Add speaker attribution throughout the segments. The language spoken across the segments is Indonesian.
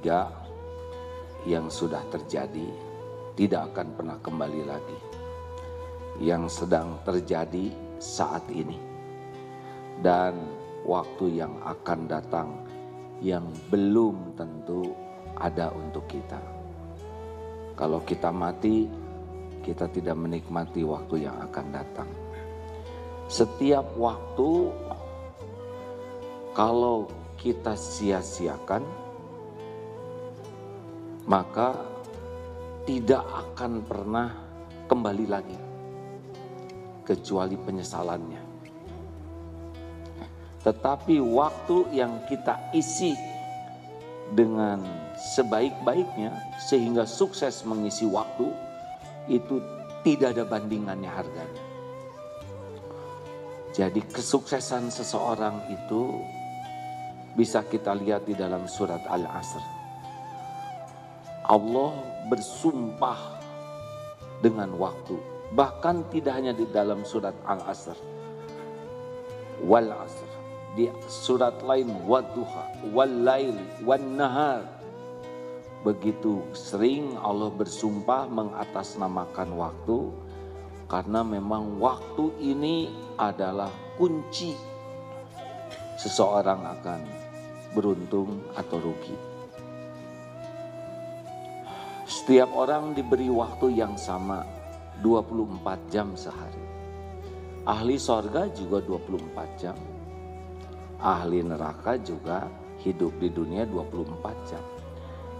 Speaker 1: ketiga yang sudah terjadi tidak akan pernah kembali lagi. Yang sedang terjadi saat ini dan waktu yang akan datang yang belum tentu ada untuk kita. Kalau kita mati, kita tidak menikmati waktu yang akan datang. Setiap waktu kalau kita sia-siakan, maka tidak akan pernah kembali lagi, kecuali penyesalannya. Tetapi waktu yang kita isi dengan sebaik-baiknya sehingga sukses mengisi waktu, itu tidak ada bandingannya harganya. Jadi kesuksesan seseorang itu bisa kita lihat di dalam surat Al-Asr. Allah bersumpah dengan waktu. Bahkan tidak hanya di dalam surat Al-Asr. Wal Asr. Di surat lain Wadduha, wal lail, wan nahar. Begitu sering Allah bersumpah mengatasnamakan waktu, karena memang waktu ini adalah kunci seseorang akan beruntung atau rugi. Setiap orang diberi waktu yang sama, 24 jam sehari. Ahli sorga juga 24 jam. Ahli neraka juga hidup di dunia 24 jam.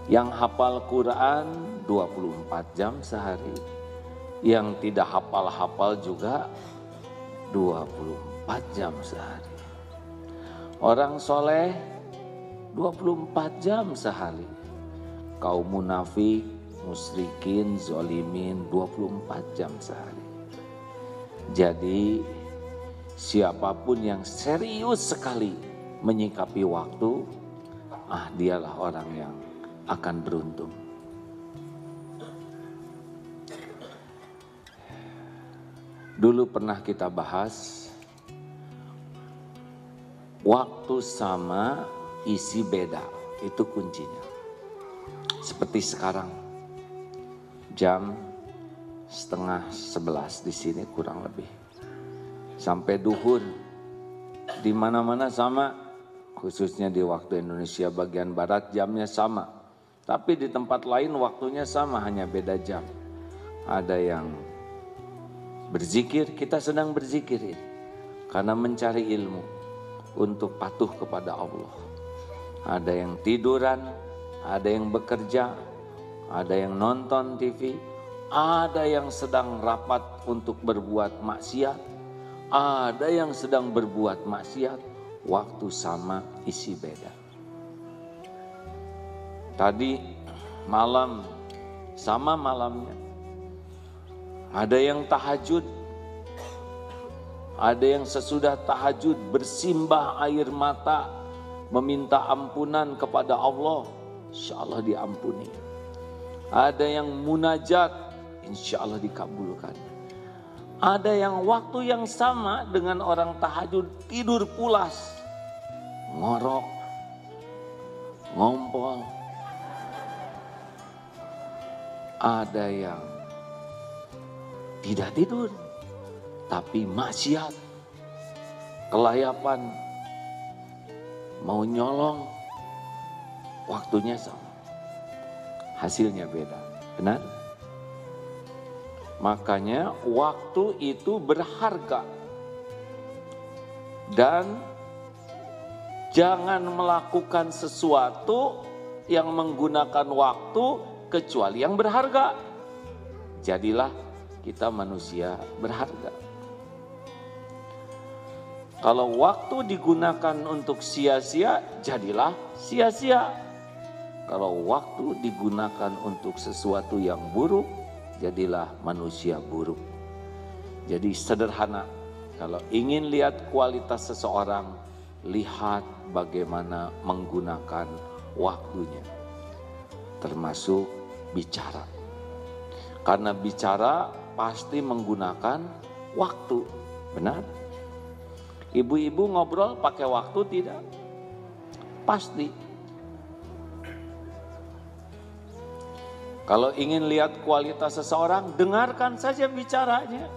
Speaker 1: Yang hafal Quran 24 jam sehari. Yang tidak hafal-hafal juga 24 jam sehari. Orang soleh 24 jam sehari. Kaum munafik, musyrikin, zolimin 24 jam sehari. Jadi siapapun yang serius sekali menyikapi waktu, dialah orang yang akan beruntung. Dulu pernah kita bahas, waktu sama, isi beda, itu kuncinya. Seperti sekarang, jam 10:30 di sini kurang lebih. Sampai duhur, di mana-mana sama, khususnya di waktu Indonesia bagian barat jamnya sama. Tapi di tempat lain waktunya sama, hanya beda jam. Ada yang berzikir, kita sedang berzikir ini, karena mencari ilmu untuk patuh kepada Allah. Ada yang tiduran, ada yang bekerja, ada yang nonton TV, ada yang sedang rapat untuk berbuat maksiat, ada yang sedang berbuat maksiat. Waktu sama, isi beda. Tadi malam sama malamnya. Ada yang tahajud, ada yang sesudah tahajud bersimbah air mata meminta ampunan kepada Allah, insya Allah diampuni. Ada yang munajat, insya Allah dikabulkan. Ada yang waktu yang sama dengan orang tahajud tidur pulas, ngorok, ngompol. Ada yang tidak tidur, tapi maksiat, kelayapan, mau nyolong, waktunya sama, hasilnya beda, benar? Makanya waktu itu berharga. Dan jangan melakukan sesuatu yang menggunakan waktu kecuali yang berharga. Jadilah kita manusia berharga. Kalau waktu digunakan untuk sia-sia, jadilah sia-sia. Kalau waktu digunakan untuk sesuatu yang buruk, jadilah manusia buruk. Jadi sederhana, kalau ingin lihat kualitas seseorang, lihat bagaimana menggunakan waktunya. Termasuk bicara. Karena bicara pasti menggunakan waktu, benar? Ibu-ibu ngobrol pakai waktu tidak? Pasti. Kalau ingin lihat kualitas seseorang, dengarkan saja bicaranya.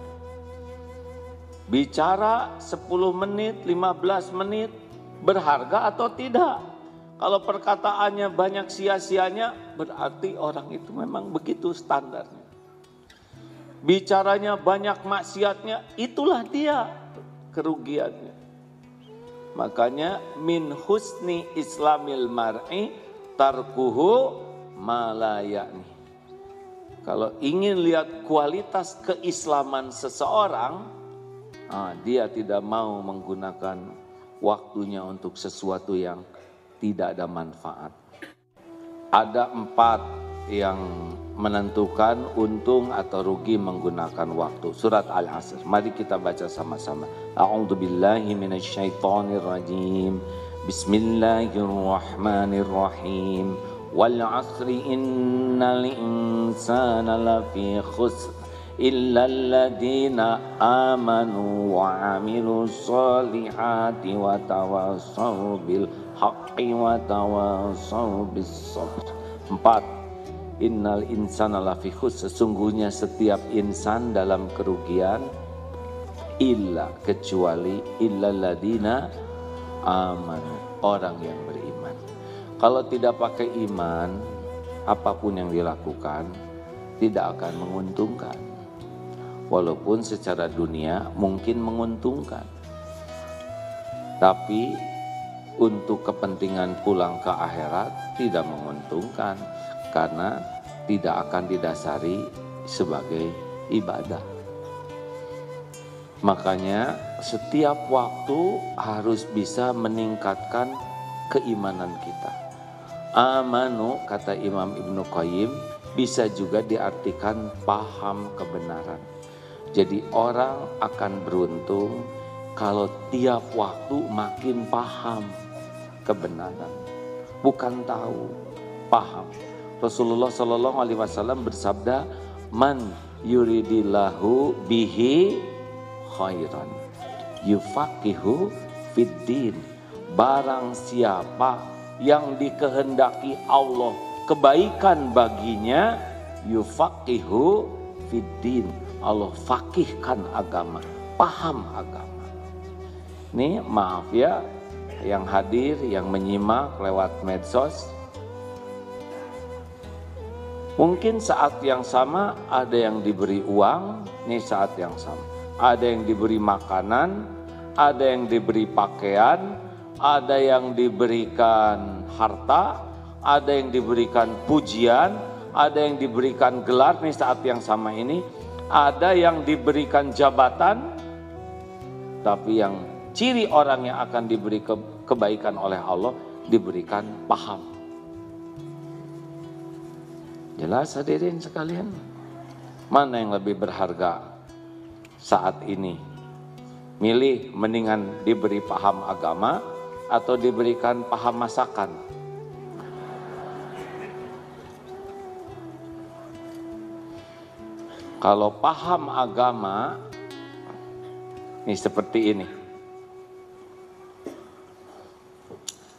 Speaker 1: Bicara 10 menit, 15 menit, berharga atau tidak. Kalau perkataannya banyak sia-sianya, berarti orang itu memang begitu standarnya. Bicaranya banyak maksiatnya, itulah dia kerugiannya. Makanya min husni islamil mar'i tarkuhu ma la ya'ni. Kalau ingin lihat kualitas keislaman seseorang, dia tidak mau menggunakan waktunya untuk sesuatu yang tidak ada manfaat. Ada 4 yang menentukan untung atau rugi menggunakan waktu. Surat Al-Asr. Mari kita baca sama-sama. A'udzubillahi minasyaitonirrajim. Bismillahirrahmanirrahim. Wal 'asri innal insana lafi khusr illa alladziina aamanu wa 'amilus shalihati wa tawassaw bil haqqi wa tawassaw bis sabr. 4. Innal insana lafi khusr, sesungguhnya setiap insan dalam kerugian, illa kecuali illalladzina amanu, orang yang beriman. Kalau tidak pakai iman, apapun yang dilakukan tidak akan menguntungkan. Walaupun secara dunia mungkin menguntungkan, tapi untuk kepentingan pulang ke akhirat tidak menguntungkan, karena tidak akan didasari sebagai ibadah. Makanya setiap waktu harus bisa meningkatkan keimanan kita. Amanu, kata Imam Ibnu Qayyim, bisa juga diartikan paham kebenaran. Jadi orang akan beruntung kalau tiap waktu makin paham kebenaran. Bukan tahu, paham. Rasulullah Shallallahu Alaihi Wasallam bersabda, "Man yuridillahu bihi khairan, yufaqihu fiddin." Barang siapa yang dikehendaki Allah kebaikan baginya, yufaqihu fiddin, Allah fakihkan agama, paham agama. Ini maaf ya, yang hadir, yang menyimak lewat medsos, mungkin saat yang sama ada yang diberi uang, nih saat yang sama. Ada yang diberi makanan, ada yang diberi pakaian, ada yang diberikan harta, ada yang diberikan pujian, ada yang diberikan gelar nih saat yang sama ini, ada yang diberikan jabatan, tapi yang ciri orang yang akan diberi kebaikan oleh Allah, diberikan paham. Jelas hadirin sekalian, mana yang lebih berharga saat ini? Milih mendingan diberi paham agama atau diberikan paham masakan? Kalau paham agama, ini seperti ini.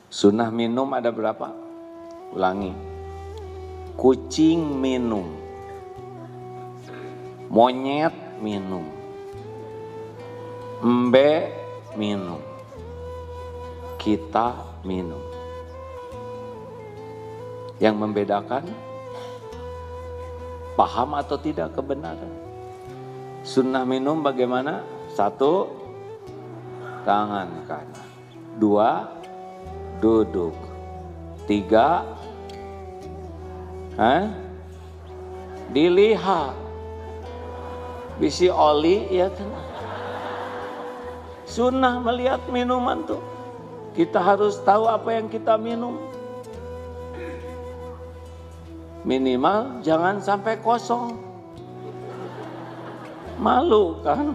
Speaker 1: Sunnah minum ada berapa? Ulangi. Kucing minum, monyet minum, embe minum, kita minum. Yang membedakan paham atau tidak kebenaran. Sunnah minum bagaimana? 1, tangan kanan. 2, duduk. 3, dilihat. Bisi oli ya kan. Sunnah melihat minuman tuh. Kita harus tahu apa yang kita minum. Minimal jangan sampai kosong. Malu kan?